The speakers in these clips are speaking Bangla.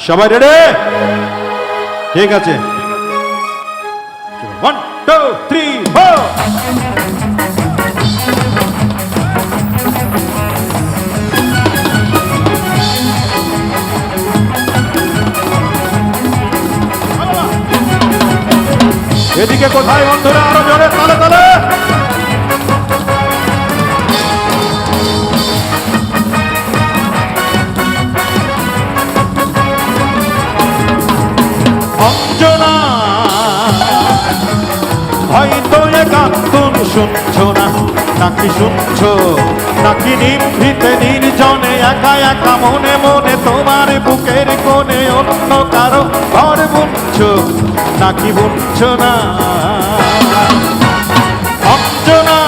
সবাই রেডি? ঠিক আছে, 1 2 3 4। এদিকে কোথায় বন্ধুরা? আরো জোরে তালে তালে। অঞ্জনা হয়তো এ গান তুমি শুনছো না, নাকি শুনছো নাকি নিভৃতে নির্জনে একা একা মনে মনে তোমার বুকের কোণে অন্য কারো ঘর বুনছো নাকি বুনছো না? অঞ্জনা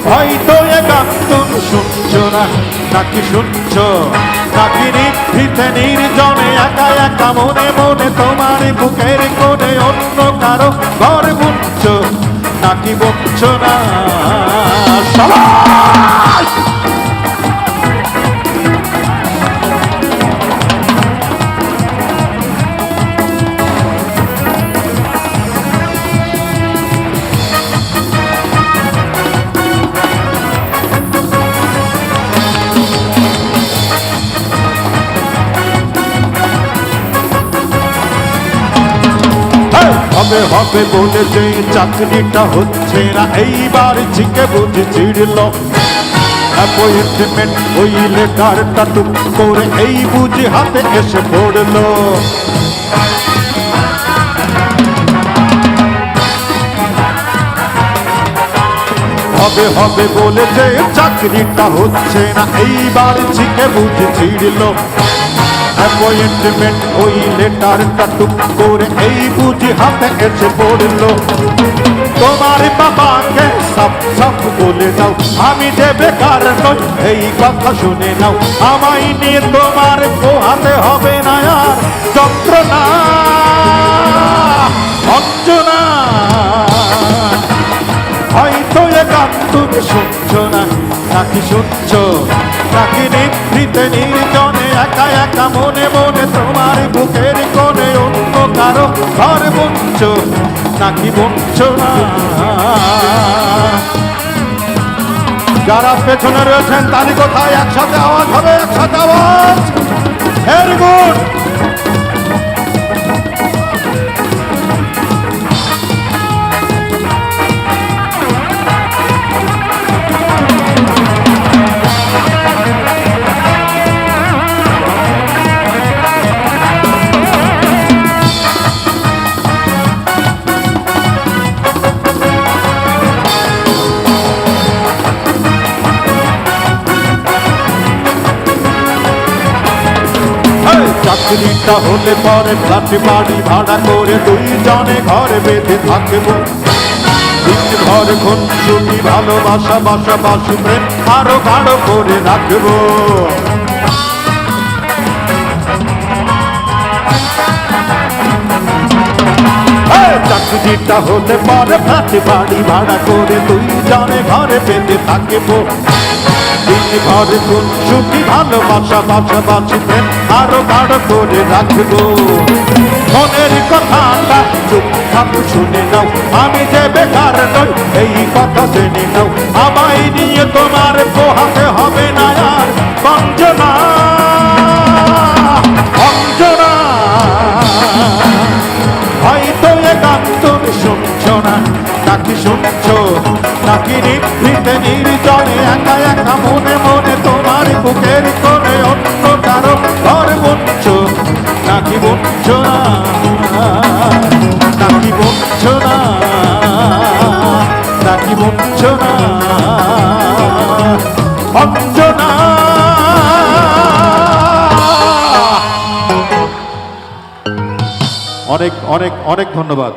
হয়তো এ গান তুমি শুনছো না, নাকি শুনছো নাকি নিভৃতে নির্জনে একা একা মনে মনে তোমার বুকের কোণে অন্য কারো ঘর বুনছো নাকি বুনছো না? সবাই হবে হবে বলে যে চাকরিটা হচ্ছে না, এইবার চিকে বুঝে চিড়ল অ্যাপয়েন্টমেন্ট। ওই লেটারটা টুক করে এই বুঝি হাতে এসে পড়লো। হবে হবে বলে যে চাকরিটা হচ্ছে না, এইবার চিকে বুঝে চিড়ল অ্যাপয়েন্টমেন্ট। ওই লেটারটা টুক করে এই বুঝি হাতে এসে পড়লো। তোমার বাবাকে সব সব বলে দাও আমি যে বেকার নই, এই কথা শুনে নাও। আমায় নিয়ে তোমার পোহাতে হবে না আর যন্ত্রণা। অঞ্জনা হয়তো এ গান তুমি শুনছো না, নাকি শুনছো নাকি নিভৃতে নির্জনে একা একা মনে মনে তোমার বুকের কোণে অন্য কারো ঘর বুনছো নাকি বুনছো না? যারা পেছনে রয়েছেন তালি কোথায়? একসাথে আওয়াজ হবে, একসাথে আওয়াজ। Very good. চাকরিটা হলে পরে ফ্ল্যাট বাড়ি ভাড়া করে দুইজনে ঘরে বেঁধে থাকবো। দিনভর খুনসুটি ভালোবাসা বাসাবাসি প্রেম আরো গাঢ় করে রাখবো। চাকরিটা হলে পরে ফ্ল্যাট বাড়ি ভাড়া করে দুইজনে ঘরে বেঁধে থাকবো। দিনভর খুনসুটি ভালোবাসা বাসাবাসি প্রেম আরো গাঢ় করে রাখবো। মনের কথাটা চুপচাপ শুনে নাও আমি যে বেকার নই, এই কথা জেনে নাও। আমায় নিয়ে তোমার পোহাতে হবে না আর অঞ্জনা। অঞ্জনা হয়তো এ গান তুমি শুনছো না, নাকি শুনছো নাকি নিভৃতে নির্জনে একা একা মনে মনে তোমার বুকের কোণে অন্য কারো ঘর বুনছো নাকি বুনছো না? নাকি বুনছো না? নাকি বুনছো না? অঞ্জনা অনেক অনেক অনেক ধন্যবাদ।